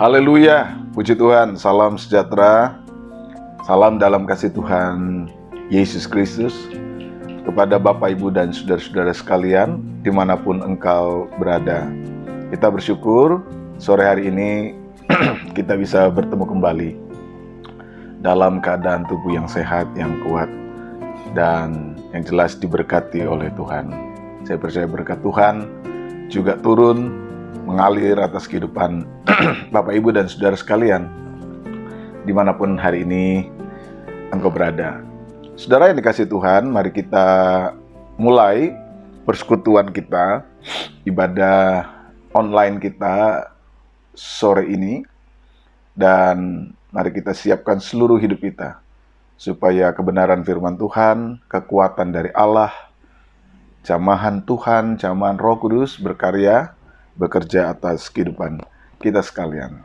Haleluya, puji Tuhan, salam sejahtera, salam dalam kasih Tuhan Yesus Kristus kepada Bapak, Ibu, dan saudara-saudara sekalian dimanapun engkau berada. Kita bersyukur sore hari ini kita bisa bertemu kembali dalam keadaan tubuh yang sehat, yang kuat, dan yang jelas diberkati oleh Tuhan. Saya percaya berkat Tuhan juga turun mengalir atas kehidupan Bapak, Ibu, dan saudara sekalian dimanapun hari ini engkau berada. Saudara yang dikasihi Tuhan, mari kita mulai persekutuan kita, ibadah online kita sore ini, dan mari kita siapkan seluruh hidup kita supaya kebenaran firman Tuhan, kekuatan dari Allah, jamahan Tuhan, jamahan Roh Kudus berkarya, bekerja atas kehidupan kita sekalian.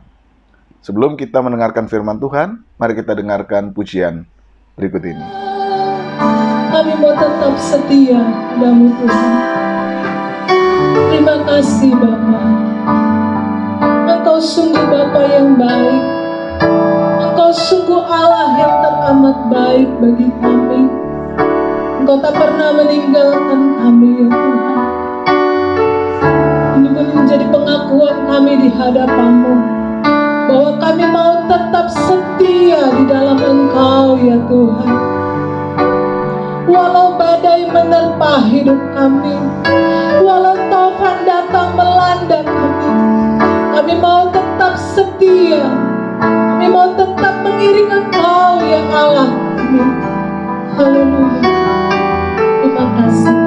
Sebelum kita mendengarkan firman Tuhan, mari kita dengarkan pujian berikut ini. Kami mau tetap setia padamu Tuhan. Terima kasih Bapa. Engkau sungguh Bapa yang baik. Engkau sungguh Allah yang teramat baik bagi kami. Engkau tak pernah meninggalkan kami ya Tuhan. Ini pun menjadi pengakuan kami di hadapan-Mu bahwa kami mau tetap setia di dalam Engkau ya Tuhan. Walau badai menerpa hidup kami, walau taufan datang melanda kami mau tetap setia. Kami mau tetap mengiring Engkau ya Allah. Amin. Haleluya. Terima kasih.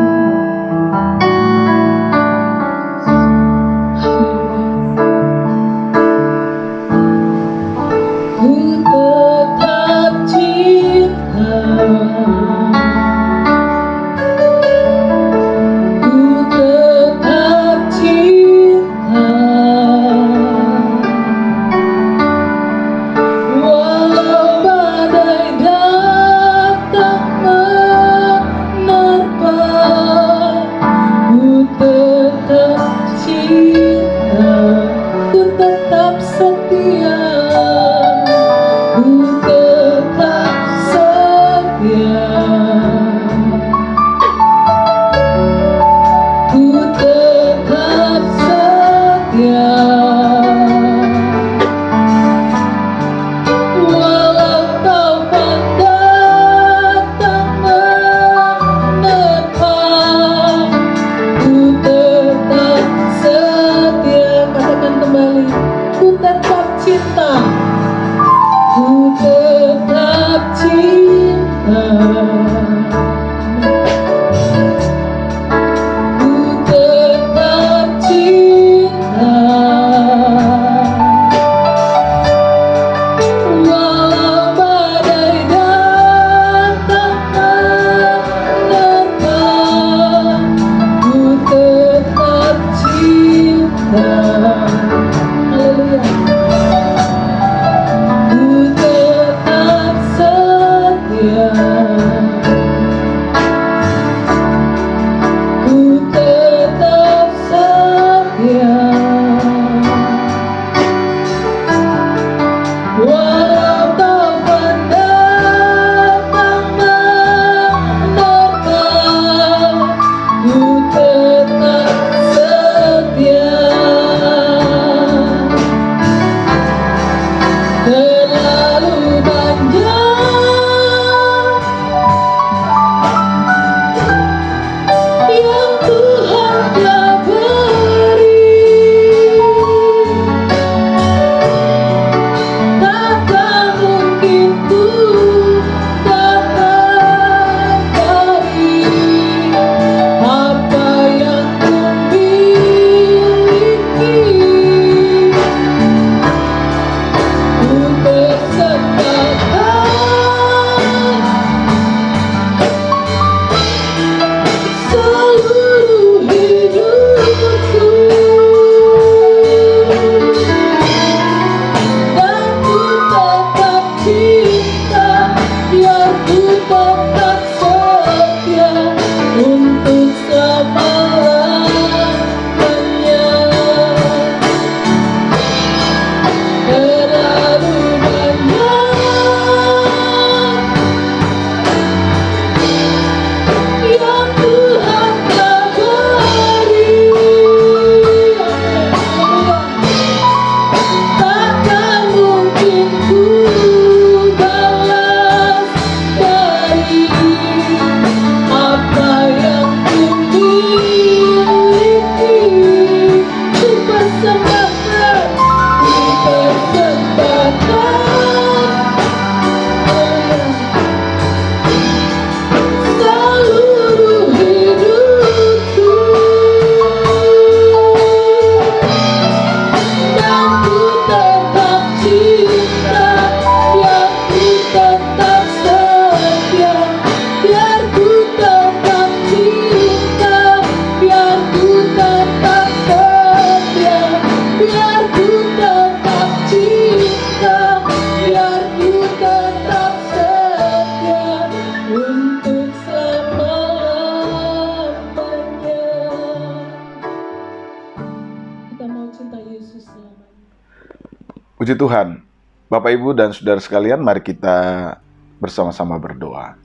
Puji Tuhan, Bapak Ibu dan Saudara sekalian, mari kita bersama-sama berdoa.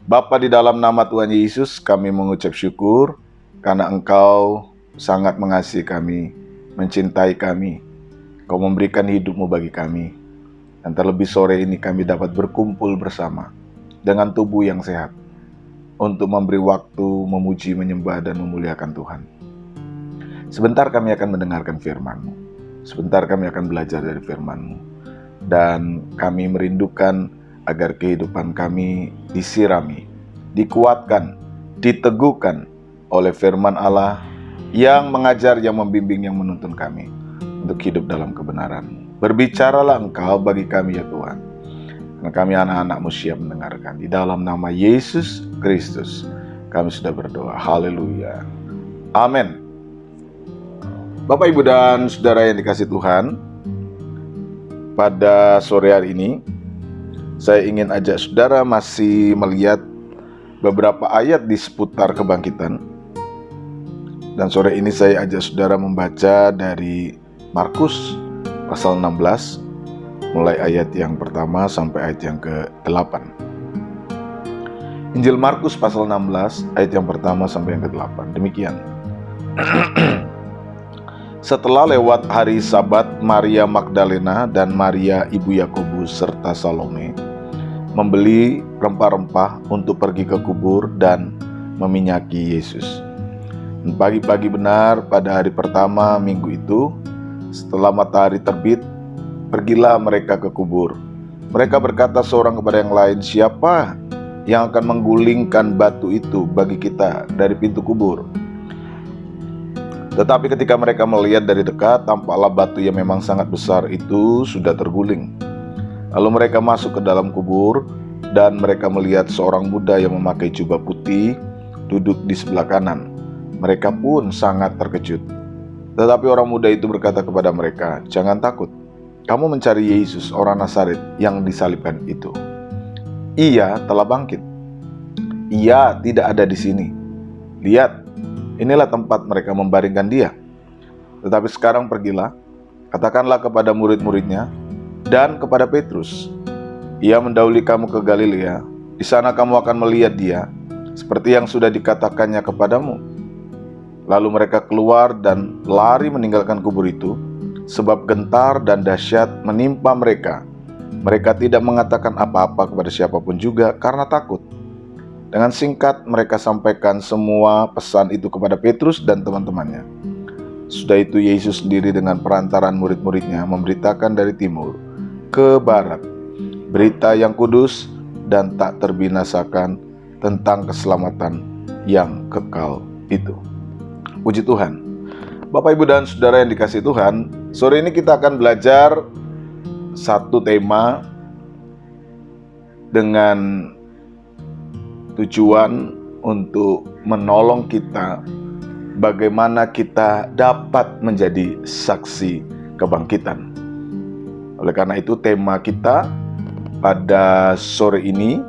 Bapa, di dalam nama Tuhan Yesus, kami mengucap syukur karena Engkau sangat mengasihi kami, mencintai kami. Engkau memberikan hidup-Mu bagi kami. Dan terlebih sore ini kami dapat berkumpul bersama dengan tubuh yang sehat untuk memberi waktu memuji, menyembah, dan memuliakan Tuhan. Sebentar kami akan mendengarkan firman-Mu. Sebentar kami akan belajar dari firman-Mu. Dan kami merindukan agar kehidupan kami disirami, dikuatkan, diteguhkan oleh firman Allah yang mengajar, yang membimbing, yang menuntun kami untuk hidup dalam kebenaran-Mu. Berbicaralah Engkau bagi kami ya Tuhan, karena kami anak-anak-Mu siap mendengarkan. Di dalam nama Yesus Kristus kami sudah berdoa. Haleluya. Amin. Bapak, Ibu, dan Saudara yang dikasihi Tuhan, pada sore hari ini saya ingin ajak saudara masih melihat beberapa ayat di seputar kebangkitan. Dan sore ini saya ajak saudara membaca dari Markus pasal 16, mulai ayat yang pertama sampai ayat yang ke-8. Injil Markus pasal 16, ayat yang pertama sampai yang ke-8. Demikian. Setelah lewat hari Sabat, Maria Magdalena dan Maria ibu Yakobus serta Salome membeli rempah-rempah untuk pergi ke kubur dan meminyaki Yesus. Dan pagi-pagi benar pada hari pertama minggu itu, setelah matahari terbit, pergilah mereka ke kubur. Mereka berkata seorang kepada yang lain, "Siapa yang akan menggulingkan batu itu bagi kita dari pintu kubur?" Tetapi ketika mereka melihat dari dekat, tampaklah batu yang memang sangat besar itu sudah terguling. Lalu mereka masuk ke dalam kubur, dan mereka melihat seorang muda yang memakai jubah putih duduk di sebelah kanan. Mereka pun sangat terkejut. Tetapi orang muda itu berkata kepada mereka, "Jangan takut, kamu mencari Yesus orang Nazaret yang disalibkan itu. Ia telah bangkit. Ia tidak ada di sini. Lihat, inilah tempat mereka membaringkan dia. Tetapi sekarang pergilah, katakanlah kepada murid-muridnya dan kepada Petrus, ia mendahului kamu ke Galilea. Di sana kamu akan melihat dia, seperti yang sudah dikatakannya kepadamu." Lalu mereka keluar dan lari meninggalkan kubur itu, sebab gentar dan dahsyat menimpa mereka. Mereka tidak mengatakan apa-apa kepada siapapun juga karena takut. Dengan singkat mereka sampaikan semua pesan itu kepada Petrus dan teman-temannya. Sudah itu Yesus sendiri dengan perantaran murid-muridnya memberitakan dari timur ke barat berita yang kudus dan tak terbinasakan tentang keselamatan yang kekal itu. Puji Tuhan. Bapak, Ibu, dan Saudara yang dikasihi Tuhan, sore ini kita akan belajar satu tema dengan tujuan untuk menolong kita bagaimana kita dapat menjadi saksi kebangkitan. Oleh karena itu tema kita pada sore ini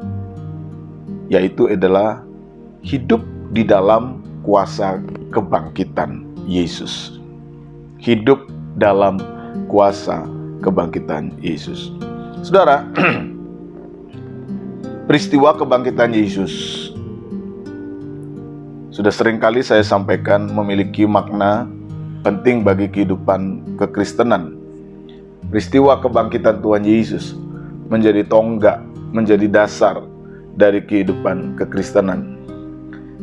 yaitu adalah hidup di dalam kuasa kebangkitan Yesus. Hidup dalam kuasa kebangkitan Yesus. Saudara, peristiwa kebangkitan Yesus sudah seringkali saya sampaikan memiliki makna penting bagi kehidupan kekristenan. Peristiwa kebangkitan Tuhan Yesus menjadi tonggak, menjadi dasar dari kehidupan kekristenan.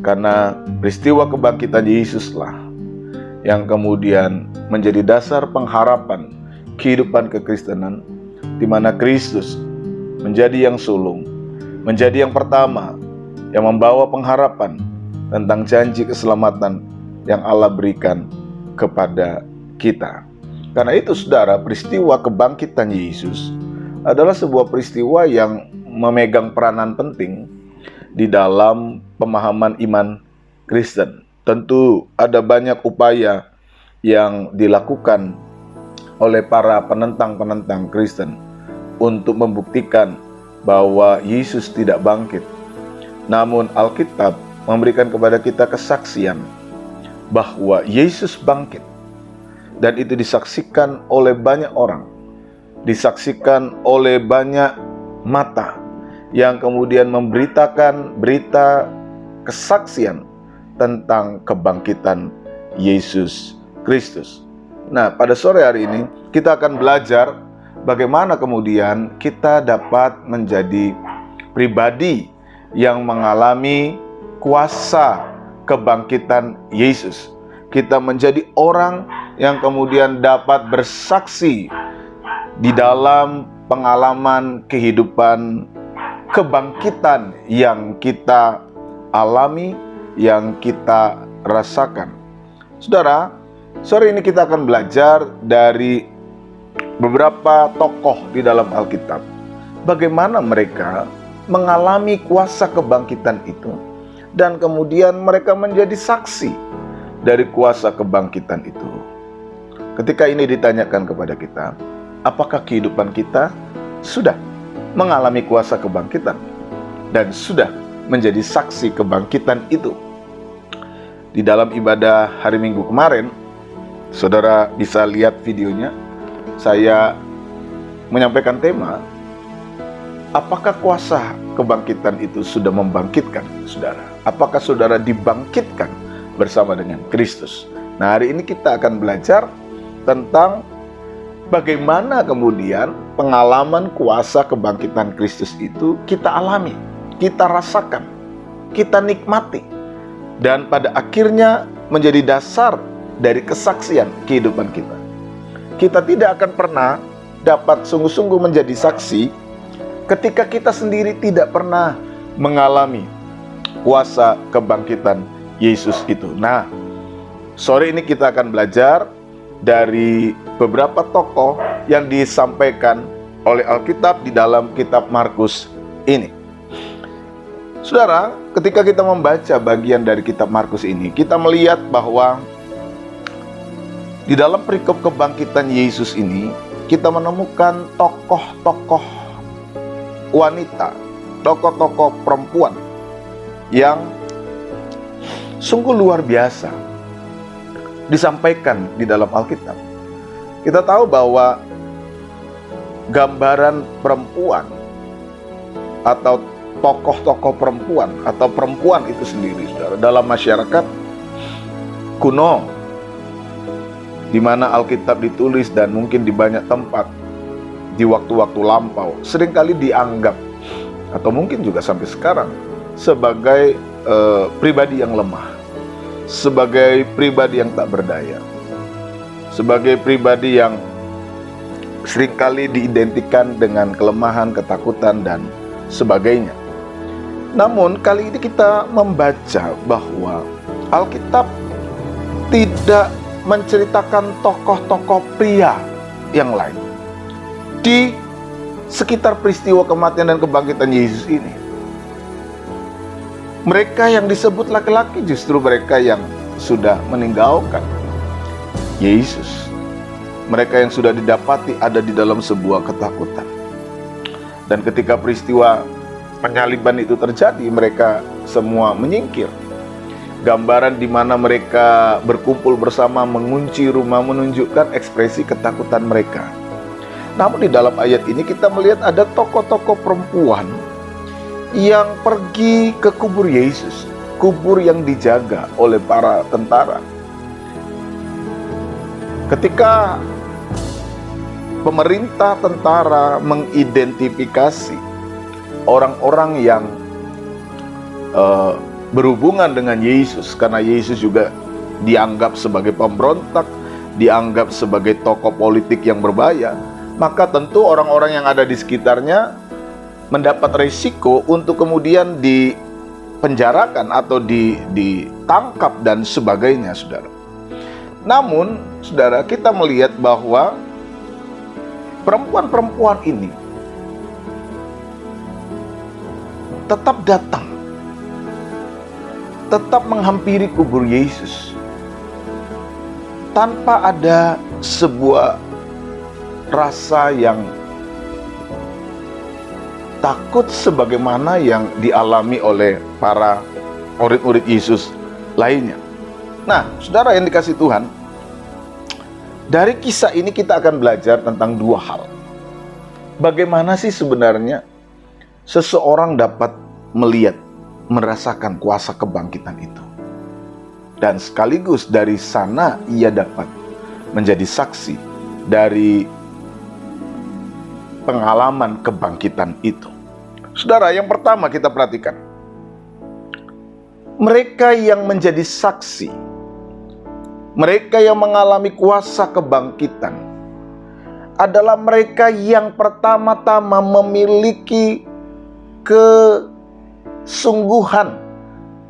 Karena peristiwa kebangkitan Yesuslah yang kemudian menjadi dasar pengharapan kehidupan kekristenan, di mana Kristus menjadi yang sulung, menjadi yang pertama yang membawa pengharapan tentang janji keselamatan yang Allah berikan kepada kita. Karena itu saudara, peristiwa kebangkitan Yesus adalah sebuah peristiwa yang memegang peranan penting di dalam pemahaman iman Kristen. Tentu ada banyak upaya yang dilakukan oleh para penentang-penentang Kristen untuk membuktikan bahwa Yesus tidak bangkit. Namun Alkitab memberikan kepada kita kesaksian bahwa Yesus bangkit. Dan itu disaksikan oleh banyak orang. disaksikan oleh banyak mata yang kemudian memberitakan berita kesaksian tentang kebangkitan Yesus Kristus. Nah, pada sore hari ini kita akan belajar bagaimana kemudian kita dapat menjadi pribadi yang mengalami kuasa kebangkitan Yesus. Kita menjadi orang yang kemudian dapat bersaksi di dalam pengalaman kehidupan kebangkitan yang kita alami, yang kita rasakan. Saudara, sore ini kita akan belajar dari beberapa tokoh di dalam Alkitab. Bagaimana mereka mengalami kuasa kebangkitan itu, dan kemudian mereka menjadi saksi dari kuasa kebangkitan itu. Ketika ini ditanyakan kepada kita, apakah kehidupan kita sudah mengalami kuasa kebangkitan dan sudah menjadi saksi kebangkitan itu? Di dalam ibadah hari Minggu kemarin, saudara bisa lihat videonya, saya menyampaikan tema, apakah kuasa kebangkitan itu sudah membangkitkan saudara? Apakah saudara dibangkitkan bersama dengan Kristus? Nah, hari ini kita akan belajar tentang bagaimana kemudian pengalaman kuasa kebangkitan Kristus itu kita alami, kita rasakan, kita nikmati, dan pada akhirnya menjadi dasar dari kesaksian kehidupan kita. Kita tidak akan pernah dapat sungguh-sungguh menjadi saksi ketika kita sendiri tidak pernah mengalami kuasa kebangkitan Yesus itu. Nah, sore ini kita akan belajar dari beberapa tokoh yang disampaikan oleh Alkitab di dalam kitab Markus ini. Saudara, ketika kita membaca bagian dari kitab Markus ini, kita melihat bahwa di dalam perikop kebangkitan Yesus ini, kita menemukan tokoh-tokoh wanita, tokoh-tokoh perempuan yang sungguh luar biasa disampaikan di dalam Alkitab. Kita tahu bahwa gambaran perempuan atau tokoh-tokoh perempuan atau perempuan itu sendiri, saudara, dalam masyarakat kuno di mana Alkitab ditulis dan mungkin di banyak tempat di waktu-waktu lampau seringkali dianggap atau mungkin juga sampai sekarang sebagai pribadi yang lemah, sebagai pribadi yang tak berdaya, sebagai pribadi yang seringkali diidentikan dengan kelemahan, ketakutan, dan sebagainya. Namun kali ini kita membaca bahwa Alkitab tidak menceritakan tokoh-tokoh pria yang lain di sekitar peristiwa kematian dan kebangkitan Yesus ini. Mereka yang disebut laki-laki justru mereka yang sudah meninggalkan Yesus. Mereka yang sudah didapati ada di dalam sebuah ketakutan. Dan ketika peristiwa penyaliban itu terjadi, mereka semua menyingkir. Gambaran di mana mereka berkumpul bersama mengunci rumah menunjukkan ekspresi ketakutan mereka. Namun di dalam ayat ini kita melihat ada tokoh-tokoh perempuan yang pergi ke kubur Yesus, kubur yang dijaga oleh para tentara. Ketika pemerintah tentara mengidentifikasi orang-orang yang berhubungan dengan Yesus, karena Yesus juga dianggap sebagai pemberontak, dianggap sebagai tokoh politik yang berbahaya, maka tentu orang-orang yang ada di sekitarnya mendapat resiko untuk kemudian dipenjarakan atau ditangkap dan sebagainya, saudara. Namun, saudara, kita melihat bahwa perempuan-perempuan ini tetap datang, tetap menghampiri kubur Yesus tanpa ada sebuah rasa yang takut sebagaimana yang dialami oleh para murid-murid Yesus lainnya. Nah, saudara yang dikasihi Tuhan, dari kisah ini kita akan belajar tentang dua hal. Bagaimana sih sebenarnya seseorang dapat melihat, merasakan kuasa kebangkitan itu? Dan sekaligus dari sana ia dapat menjadi saksi dari pengalaman kebangkitan itu. Saudara, yang pertama kita perhatikan, mereka yang menjadi saksi, mereka yang mengalami kuasa kebangkitan adalah mereka yang pertama-tama memiliki kesungguhan,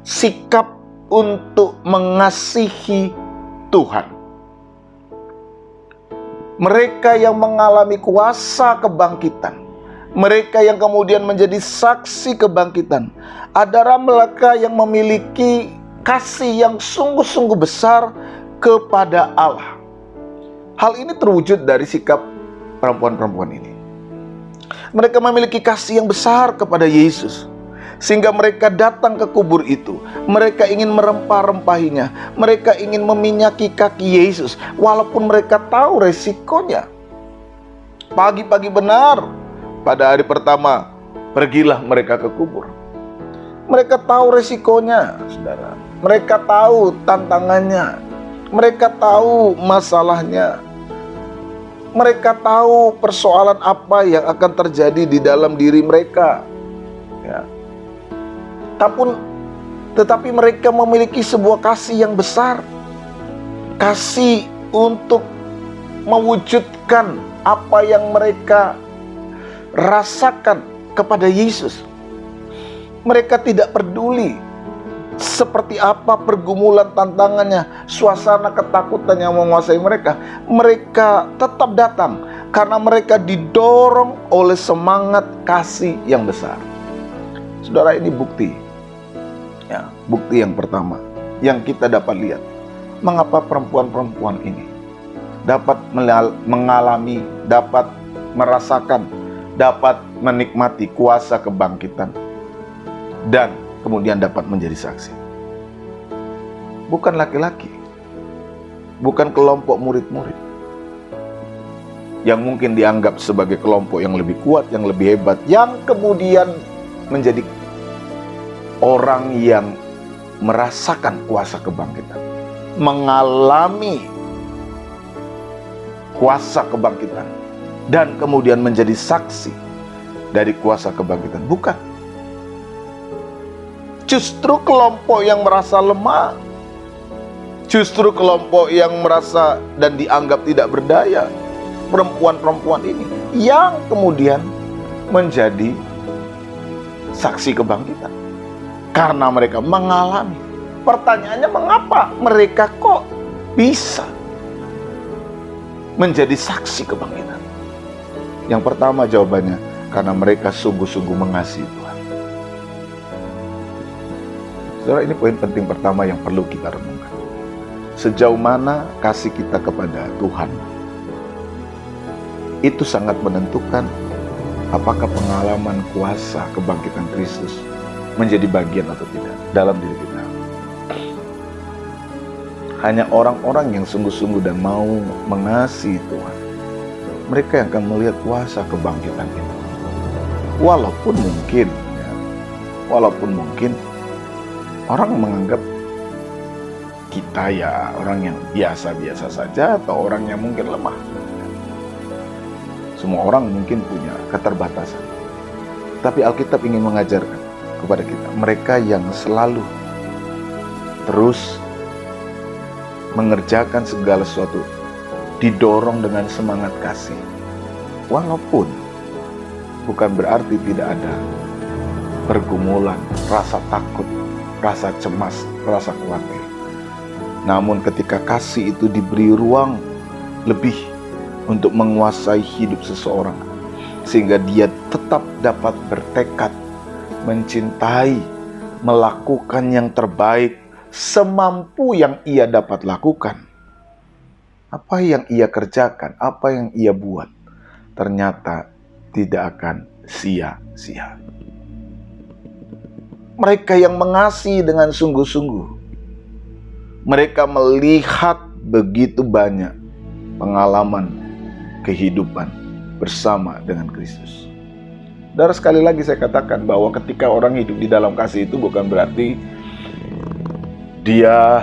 sikap untuk mengasihi Tuhan. Mereka yang mengalami kuasa kebangkitan, mereka yang kemudian menjadi saksi kebangkitan, adalah mereka yang memiliki kasih yang sungguh-sungguh besar kepada Allah. Hal ini terwujud dari sikap perempuan-perempuan ini. Mereka memiliki kasih yang besar kepada Yesus, sehingga mereka datang ke kubur itu. Mereka ingin merempah-rempahinya, mereka ingin meminyaki kaki Yesus, walaupun mereka tahu resikonya. Pagi-pagi benar, pada hari pertama, pergilah mereka ke kubur. Mereka tahu resikonya, saudara. Mereka tahu tantangannya. Mereka tahu masalahnya. Mereka tahu persoalan apa yang akan terjadi di dalam diri mereka. Ya. Tetapi mereka memiliki sebuah kasih yang besar. Kasih untuk mewujudkan apa yang mereka rasakan kepada Yesus. Mereka tidak peduli seperti apa pergumulan, tantangannya, suasana ketakutan yang menguasai mereka. Mereka tetap datang karena mereka didorong oleh semangat kasih yang besar. Saudara, ini bukti. Ya, bukti yang pertama yang kita dapat lihat. Mengapa perempuan-perempuan ini dapat mengalami, dapat merasakan, dapat menikmati kuasa kebangkitan, dan kemudian dapat menjadi saksi. Bukan laki-laki, bukan kelompok murid-murid yang mungkin dianggap sebagai kelompok yang lebih kuat, yang lebih hebat, yang kemudian menjadi orang yang merasakan kuasa kebangkitan, mengalami kuasa kebangkitan, dan kemudian menjadi saksi dari kuasa kebangkitan. Bukan. Justru kelompok yang merasa lemah, justru kelompok yang merasa dan dianggap tidak berdaya, perempuan-perempuan ini yang kemudian menjadi saksi kebangkitan. Karena mereka mengalami. Pertanyaannya, mengapa mereka kok bisa menjadi saksi kebangkitan? Yang pertama jawabannya, karena mereka sungguh-sungguh mengasihi Tuhan. Saudara, ini poin penting pertama yang perlu kita renungkan. Sejauh mana kasih kita kepada Tuhan, itu sangat menentukan apakah pengalaman kuasa kebangkitan Kristus menjadi bagian atau tidak dalam diri kita. Hanya orang-orang yang sungguh-sungguh dan mau mengasihi Tuhan, mereka yang akan melihat kuasa kebangkitan itu. Walaupun mungkin orang menganggap kita ya orang yang biasa-biasa saja, atau orang yang mungkin lemah. Semua orang mungkin punya keterbatasan. Tapi Alkitab ingin mengajarkan kepada kita, mereka yang selalu terus mengerjakan segala sesuatu, didorong dengan semangat kasih. Walaupun bukan berarti tidak ada pergumulan, rasa takut, rasa cemas, rasa khawatir. Namun ketika kasih itu diberi ruang lebih untuk menguasai hidup seseorang, sehingga dia tetap dapat bertekad mencintai, melakukan yang terbaik semampu yang ia dapat lakukan. Apa yang ia kerjakan, apa yang ia buat, ternyata tidak akan sia-sia. Mereka yang mengasihi dengan sungguh-sungguh, mereka melihat begitu banyak pengalaman kehidupan, bersama dengan Kristus. Saudara, sekali lagi saya katakan bahwa ketika orang hidup di dalam kasih itu bukan berarti dia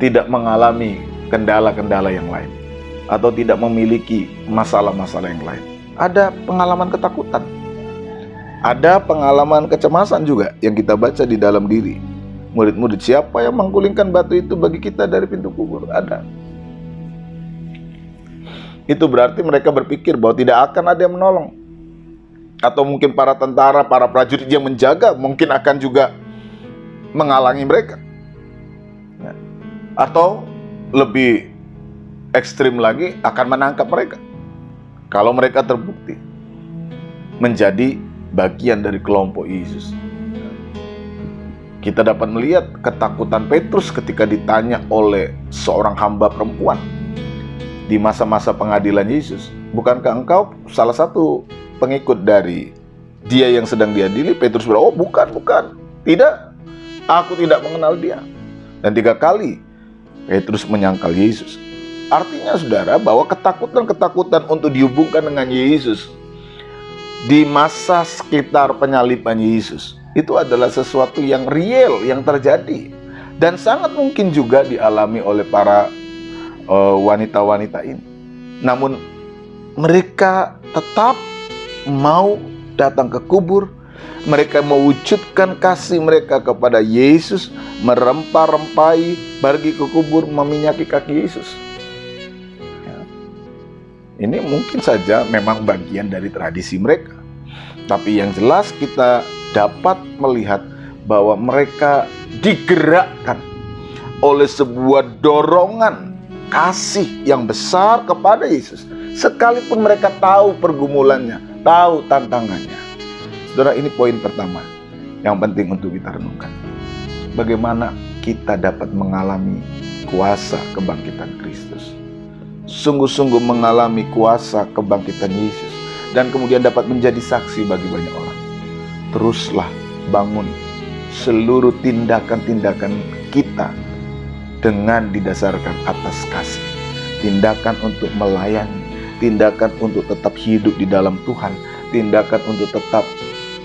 tidak mengalami kendala-kendala yang lain atau tidak memiliki masalah-masalah yang lain. Ada pengalaman ketakutan, ada pengalaman kecemasan juga yang kita baca di dalam diri murid-murid. Siapa yang menggulingkan batu itu bagi kita dari pintu kubur? Ada. Itu berarti mereka berpikir bahwa tidak akan ada yang menolong. Atau mungkin para tentara, para prajurit yang menjaga mungkin akan juga menghalangi mereka. Atau lebih ekstrim lagi, akan menangkap mereka kalau mereka terbukti menjadi bagian dari kelompok Yesus. Kita dapat melihat ketakutan Petrus ketika ditanya oleh seorang hamba perempuan di masa-masa pengadilan Yesus. Bukankah engkau salah satu pengikut dari dia yang sedang diadili? Petrus berkata, oh bukan, tidak, aku tidak mengenal dia. Dan 3 kali Petrus menyangkal Yesus. Artinya saudara, bahwa ketakutan-ketakutan untuk dihubungkan dengan Yesus di masa sekitar penyaliban Yesus itu adalah sesuatu yang real, yang terjadi, dan sangat mungkin juga dialami oleh para wanita-wanita ini. Namun mereka tetap mau datang ke kubur. Mereka mewujudkan kasih mereka kepada Yesus, merempah-rempahi, pergi ke kubur, meminyaki kaki Yesus. Ini mungkin saja memang bagian dari tradisi mereka, tapi yang jelas kita dapat melihat bahwa mereka digerakkan oleh sebuah dorongan kasih yang besar kepada Yesus, sekalipun mereka tahu pergumulannya, tahu tantangannya. Saudara, ini poin pertama yang penting untuk kita renungkan. Bagaimana kita dapat mengalami kuasa kebangkitan Kristus, sungguh-sungguh mengalami kuasa kebangkitan Yesus, dan kemudian dapat menjadi saksi bagi banyak orang. Teruslah bangun seluruh tindakan-tindakan kita dengan didasarkan atas kasih. Tindakan untuk melayani, tindakan untuk tetap hidup di dalam Tuhan, tindakan untuk tetap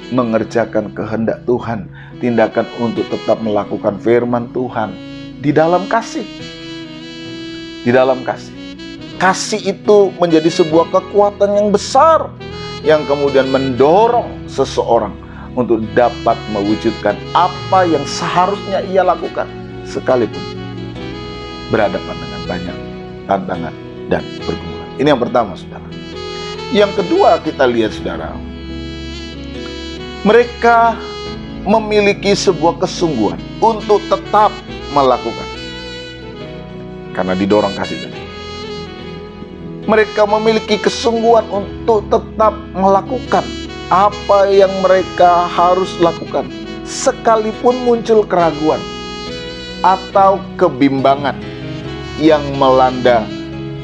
mengerjakan kehendak Tuhan, tindakan untuk tetap melakukan firman Tuhan di dalam kasih. Di dalam kasih. Kasih itu menjadi sebuah kekuatan yang besar yang kemudian mendorong seseorang untuk dapat mewujudkan apa yang seharusnya ia lakukan, sekalipun berhadapan dengan banyak tantangan dan pergumulan. Ini yang pertama, saudara. Yang kedua, kita lihat, saudara, mereka memiliki sebuah kesungguhan untuk tetap melakukan, karena didorong kasih tadi. Mereka memiliki kesungguhan untuk tetap melakukan apa yang mereka harus lakukan, sekalipun muncul keraguan atau kebimbangan yang melanda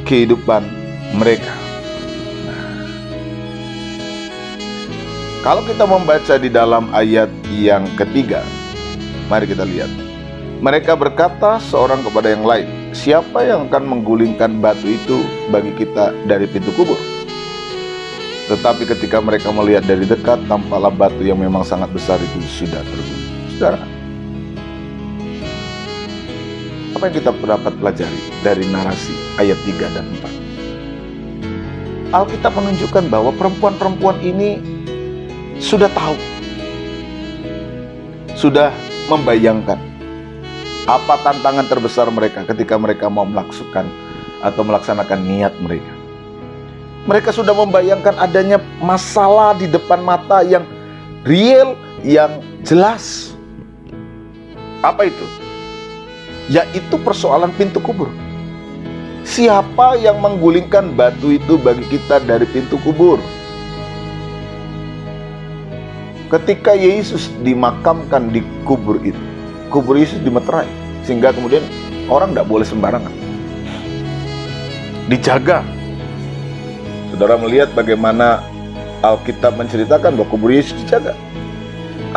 kehidupan mereka. Kalau kita membaca di dalam ayat yang ketiga, mari kita lihat. Mereka berkata seorang kepada yang lain, siapa yang akan menggulingkan batu itu bagi kita dari pintu kubur? Tetapi ketika mereka melihat dari dekat, tampaklah batu yang memang sangat besar itu sudah terguling. Saudara, apa yang kita dapat pelajari dari narasi ayat 3 dan 4? Alkitab menunjukkan bahwa perempuan-perempuan ini sudah tahu, sudah membayangkan apa tantangan terbesar mereka ketika mereka mau melaksanakan niat mereka. Mereka sudah membayangkan adanya masalah di depan mata yang real, yang jelas. Apa itu? Yaitu persoalan pintu kubur. Siapa yang menggulingkan batu itu bagi kita dari pintu kubur? Ketika Yesus dimakamkan di kubur itu, kubur Yesus dimeterai, sehingga kemudian orang tidak boleh sembarangan, dijaga. Saudara melihat bagaimana Alkitab menceritakan bahwa kubur Yesus dijaga.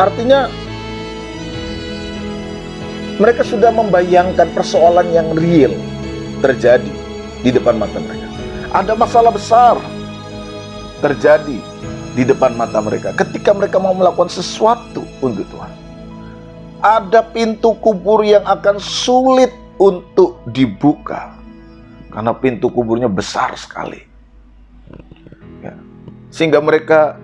Artinya mereka sudah membayangkan persoalan yang real terjadi di depan mata mereka. Ada masalah besar terjadi di depan mata mereka ketika mereka mau melakukan sesuatu untuk Tuhan. Ada pintu kubur yang akan sulit untuk dibuka karena pintu kuburnya besar sekali, ya, sehingga mereka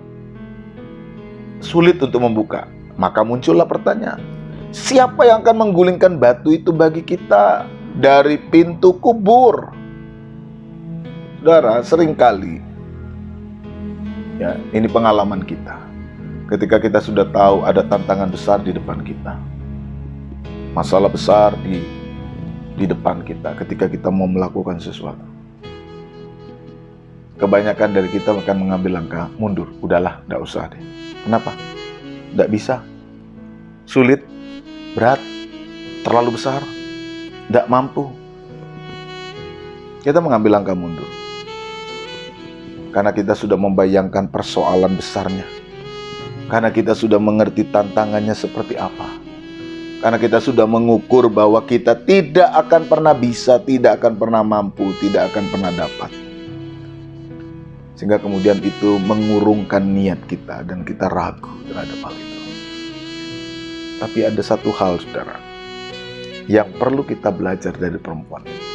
sulit untuk membuka. Maka muncullah pertanyaan, siapa yang akan menggulingkan batu itu bagi kita dari pintu kubur? Saudara, seringkali, ya, ini pengalaman kita. Ketika kita sudah tahu ada tantangan besar di depan kita, masalah besar di depan kita, ketika kita mau melakukan sesuatu, kebanyakan dari kita akan mengambil langkah mundur. Udahlah, tidak usah deh. Kenapa? Tidak bisa, sulit, berat, terlalu besar, tidak mampu. Kita mengambil langkah mundur karena kita sudah membayangkan persoalan besarnya, karena kita sudah mengerti tantangannya seperti apa, karena kita sudah mengukur bahwa kita tidak akan pernah bisa, tidak akan pernah mampu, tidak akan pernah dapat. Sehingga kemudian itu mengurungkan niat kita dan kita ragu terhadap hal itu. Tapi ada satu hal, saudara, yang perlu kita belajar dari perempuan ini.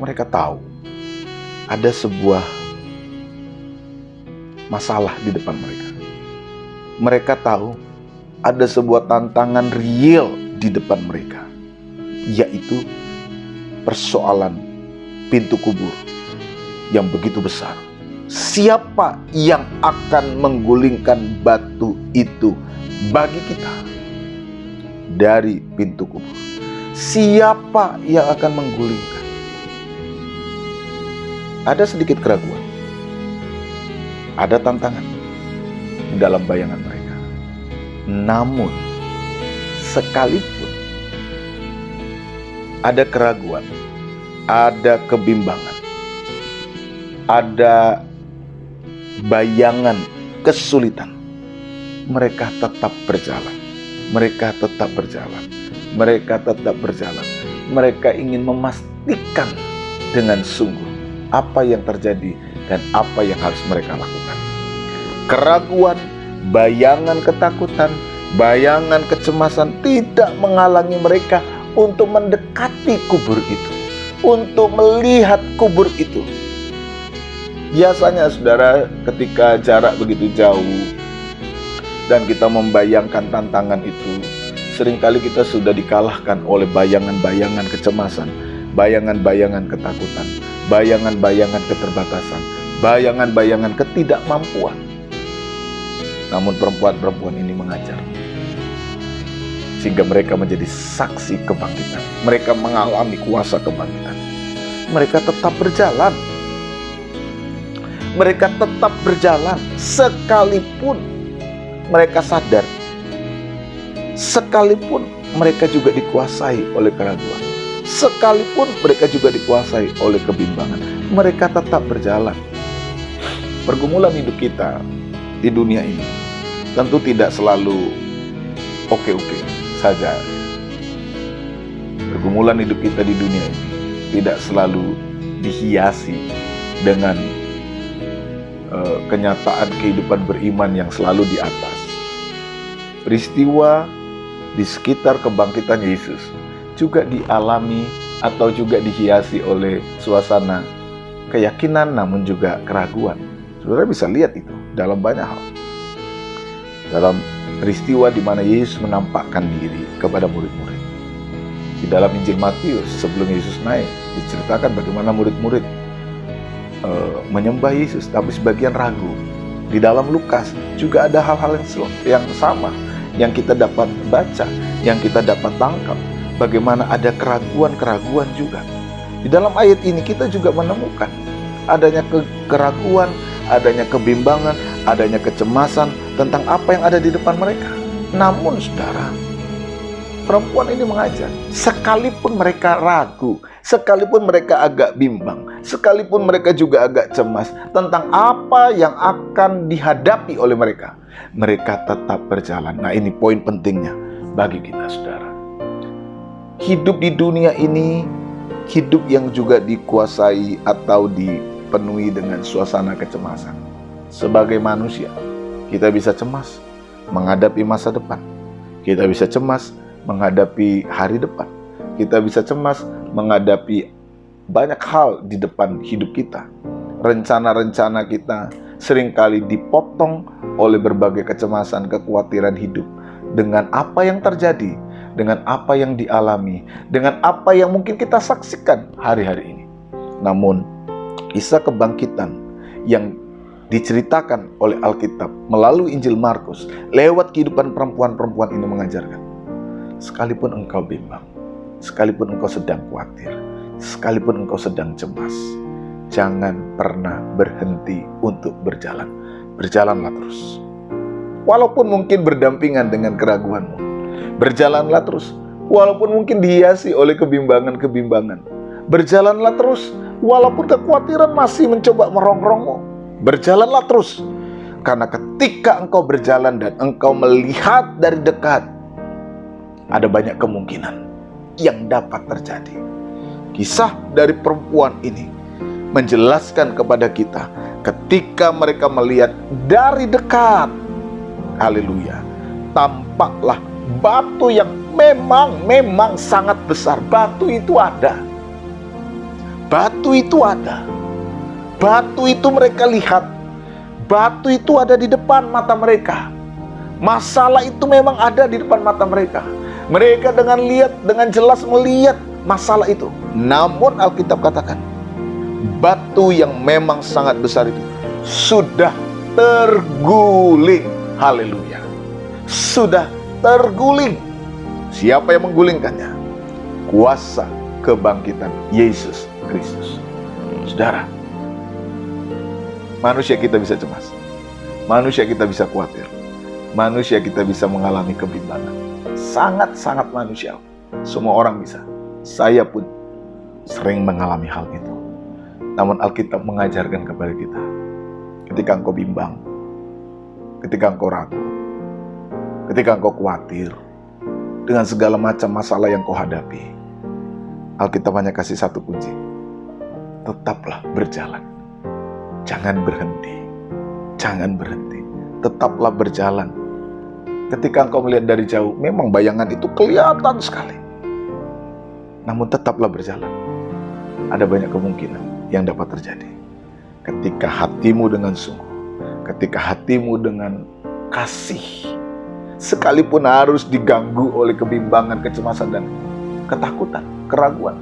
Mereka tahu ada sebuah masalah di depan mereka. Mereka tahu ada sebuah tantangan real di depan mereka, yaitu persoalan pintu kubur yang begitu besar. Siapa yang akan menggulingkan batu itu bagi kita dari pintu kubur? Siapa yang akan menggulingkan? Ada sedikit keraguan, ada tantangan di dalam bayangan mereka. Namun, sekalipun ada keraguan, ada kebimbangan, ada bayangan kesulitan, mereka tetap berjalan. Mereka tetap berjalan. Mereka tetap berjalan. Mereka ingin memastikan dengan sungguh apa yang terjadi dan apa yang harus mereka lakukan. Keraguan, bayangan ketakutan, bayangan kecemasan tidak menghalangi mereka untuk mendekati kubur itu, untuk melihat kubur itu. Biasanya, saudara, ketika jarak begitu jauh dan kita membayangkan tantangan itu, seringkali kita sudah dikalahkan oleh bayangan-bayangan kecemasan, bayangan-bayangan ketakutan, bayangan-bayangan keterbatasan, bayangan-bayangan ketidakmampuan. Namun perempuan-perempuan ini mengajar, sehingga mereka menjadi saksi kebangkitan. Mereka mengalami kuasa kebangkitan. Mereka tetap berjalan. Mereka tetap berjalan sekalipun mereka sadar, sekalipun mereka juga dikuasai oleh keraguan, sekalipun mereka juga dikuasai oleh kebimbangan, mereka tetap berjalan. Pergumulan hidup kita di dunia ini tentu tidak selalu oke-oke saja. Pergumulan hidup kita di dunia ini tidak selalu dihiasi dengan kenyataan kehidupan beriman yang selalu di atas. Peristiwa di sekitar kebangkitan Yesus juga dialami atau juga dihiasi oleh suasana keyakinan namun juga keraguan. Saudara bisa lihat itu dalam banyak hal. Dalam peristiwa di mana Yesus menampakkan diri kepada murid-murid. Di dalam Injil Matius sebelum Yesus naik diceritakan bagaimana murid-murid menyembah Yesus, tapi sebagian ragu. Di dalam Lukas juga ada hal-hal yang sama yang kita dapat baca, yang kita dapat tangkap. Bagaimana ada keraguan-keraguan juga. Di dalam ayat ini kita juga menemukan adanya keraguan, adanya kebimbangan, adanya kecemasan tentang apa yang ada di depan mereka. Namun, saudara, perempuan ini mengajar, sekalipun mereka ragu, sekalipun mereka agak bimbang, sekalipun mereka juga agak cemas tentang apa yang akan dihadapi oleh mereka, mereka tetap berjalan. Nah, ini poin pentingnya bagi kita, saudara. Hidup di dunia ini, hidup yang juga dikuasai atau dipenuhi dengan suasana kecemasan. Sebagai manusia, kita bisa cemas menghadapi masa depan. Kita bisa cemas menghadapi hari depan. Kita bisa cemas menghadapi banyak hal di depan hidup kita. Rencana-rencana kita seringkali dipotong oleh berbagai kecemasan, kekhawatiran hidup. Dengan apa yang terjadi, dengan apa yang dialami, dengan apa yang mungkin kita saksikan hari-hari ini. Namun, kisah kebangkitan yang diceritakan oleh Alkitab melalui Injil Markus lewat kehidupan perempuan-perempuan ini mengajarkan, sekalipun engkau bimbang, sekalipun engkau sedang khawatir, sekalipun engkau sedang cemas, jangan pernah berhenti untuk berjalan. Berjalanlah terus. Walaupun mungkin berdampingan dengan keraguanmu, berjalanlah terus. Walaupun mungkin dihiasi oleh kebimbangan-kebimbangan, berjalanlah terus. Walaupun kekhawatiran masih mencoba merongrongmu, berjalanlah terus. Karena ketika engkau berjalan dan engkau melihat dari dekat, ada banyak kemungkinan yang dapat terjadi. Kisah dari perempuan ini menjelaskan kepada kita ketika mereka melihat dari dekat, haleluya, tampaklah batu yang memang sangat besar. Batu itu ada. Batu itu ada. Batu itu mereka lihat. Batu itu ada di depan mata mereka. Masalah itu memang ada di depan mata mereka. Mereka dengan jelas melihat masalah itu. Namun Alkitab katakan, batu yang memang sangat besar itu sudah terguling. Haleluya. Sudah terguling. Siapa yang menggulingkannya? Kuasa kebangkitan Yesus Kristus. Saudara, manusia kita bisa cemas, manusia kita bisa khawatir, manusia kita bisa mengalami kebimbangan. Sangat-sangat manusiawi. Semua orang bisa. Saya pun sering mengalami hal itu. Namun Alkitab mengajarkan kepada kita, ketika engkau bimbang, ketika engkau ragu, ketika engkau khawatir dengan segala macam masalah yang kau hadapi, Alkitab hanya kasih satu kunci: tetaplah berjalan. Jangan berhenti. Jangan berhenti. Tetaplah berjalan. Ketika engkau melihat dari jauh, memang bayangan itu kelihatan sekali. Namun tetaplah berjalan. Ada banyak kemungkinan yang dapat terjadi. Ketika hatimu dengan sungguh, ketika hatimu dengan kasih, sekalipun harus diganggu oleh kebimbangan, kecemasan, dan ketakutan, keraguan,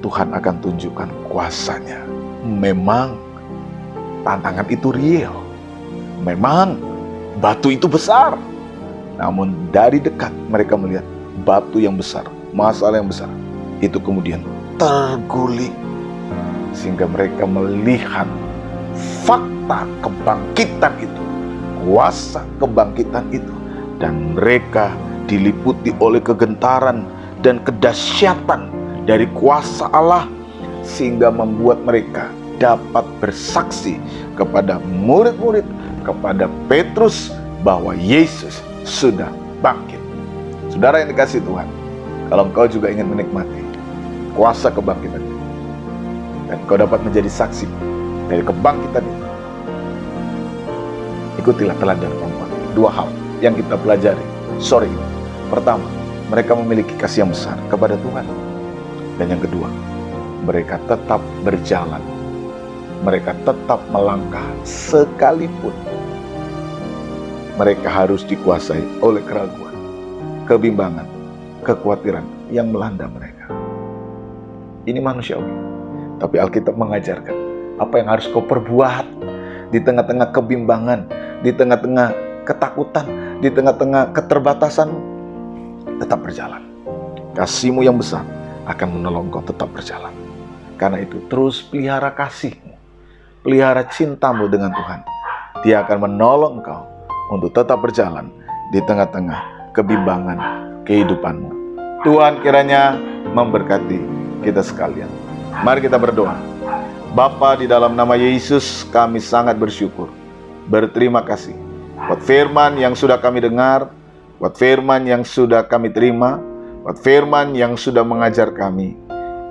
Tuhan akan tunjukkan kuasa-Nya. Memang tantangan itu real. Memang batu itu besar. Namun dari dekat mereka melihat batu yang besar, masalah yang besar, itu kemudian terguling. Sehingga mereka melihat fakta kebangkitan itu, kuasa kebangkitan itu. Dan mereka diliputi oleh kegentaran dan kedahsyatan dari kuasa Allah, sehingga membuat mereka dapat bersaksi kepada murid-murid, kepada Petrus, bahwa Yesus sudah bangkit. Saudara yang dikasihi Tuhan, kalau engkau juga ingin menikmati kuasa kebangkitan itu, dan engkau dapat menjadi saksi dari kebangkitan itu, ikutilah teladan perempuan. Dua hal yang kita pelajari sore ini. Pertama, mereka memiliki kasih yang besar kepada Tuhan. Dan yang kedua, mereka tetap berjalan. Mereka tetap melangkah sekalipun mereka harus dikuasai oleh keraguan, kebimbangan, kekhawatiran yang melanda mereka. Ini manusiawi. Tapi Alkitab mengajarkan apa yang harus kau perbuat di tengah-tengah kebimbangan, di tengah-tengah ketakutan, di tengah-tengah keterbatasan. Tetap berjalan. Kasih-Mu yang besar akan menolong kau tetap berjalan. Karena itu terus pelihara kasih-Mu, pelihara cinta-Mu dengan Tuhan. Dia akan menolong kau untuk tetap berjalan di tengah-tengah kebimbangan kehidupanmu. Tuhan kiranya memberkati kita sekalian. Mari kita berdoa. Bapa, di dalam nama Yesus kami sangat bersyukur, berterima kasih buat firman yang sudah kami dengar, buat firman yang sudah kami terima, buat firman yang sudah mengajar kami.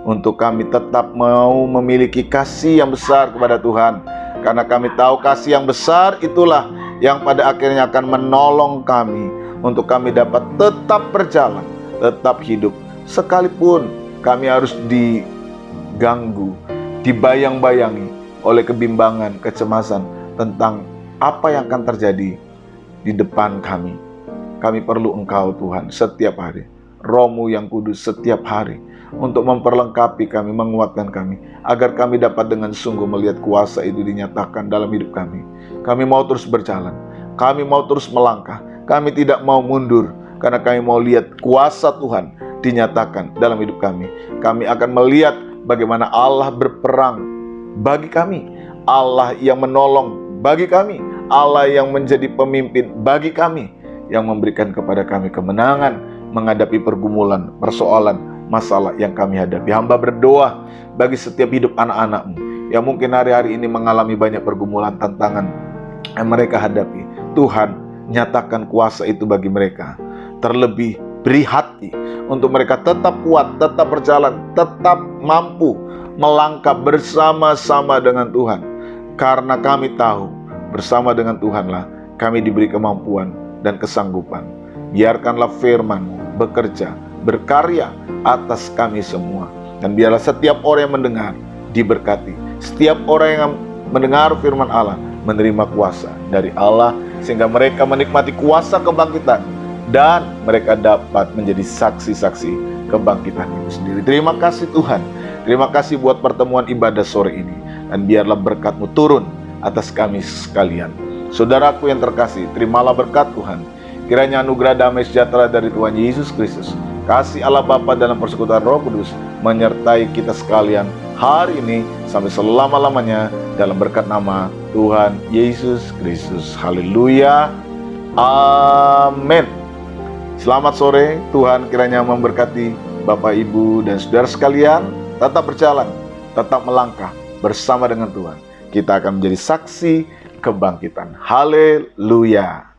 untuk kami tetap mau memiliki kasih yang besar kepada Tuhan. Karena kami tahu kasih yang besar itulah yang pada akhirnya akan menolong kami untuk kami dapat tetap berjalan, tetap hidup. Sekalipun kami harus diganggu, dibayang-bayangi oleh kebimbangan, kecemasan tentang apa yang akan terjadi di depan kami. Kami perlu Engkau Tuhan setiap hari, Roh-Mu yang kudus setiap hari, untuk memperlengkapi kami, menguatkan kami, agar kami dapat dengan sungguh melihat kuasa itu dinyatakan dalam hidup kami. Kami mau terus berjalan, kami mau terus melangkah, kami tidak mau mundur, karena kami mau lihat kuasa Tuhan dinyatakan dalam hidup kami. Kami akan melihat bagaimana Allah berperang bagi kami, Allah yang menolong bagi kami, Allah yang menjadi pemimpin bagi kami, yang memberikan kepada kami kemenangan menghadapi pergumulan, persoalan, masalah yang kami hadapi. Hamba berdoa bagi setiap hidup anak-anak-Mu yang mungkin hari-hari ini mengalami banyak pergumulan, tantangan yang mereka hadapi. Tuhan, nyatakan kuasa itu bagi mereka. Terlebih beri hati untuk mereka tetap kuat, tetap berjalan, tetap mampu melangkah bersama-sama dengan Tuhan. Karena kami tahu bersama dengan Tuhanlah kami diberi kemampuan dan kesanggupan. Biarkanlah firman-Mu bekerja, berkarya atas kami semua. Dan biarlah setiap orang yang mendengar diberkati. Setiap orang yang mendengar firman Allah menerima kuasa dari Allah, sehingga mereka menikmati kuasa kebangkitan dan mereka dapat menjadi saksi-saksi kebangkitan itu sendiri. Terima kasih Tuhan. Terima kasih buat pertemuan ibadah sore ini. Dan biarlah berkat-Mu turun atas kami sekalian. Saudaraku yang terkasih, terimalah berkat Tuhan. Kiranya anugerah damai sejahtera dari Tuhan Yesus Kristus, kasih Allah Bapa dalam persekutuan Roh Kudus menyertai kita sekalian hari ini sampai selama-lamanya dalam berkat nama Tuhan Yesus Kristus. Haleluya. Amin. Selamat sore. Tuhan kiranya memberkati Bapak, Ibu, dan saudara sekalian. Tetap berjalan, tetap melangkah bersama dengan Tuhan. Kita akan menjadi saksi kebangkitan. Haleluya.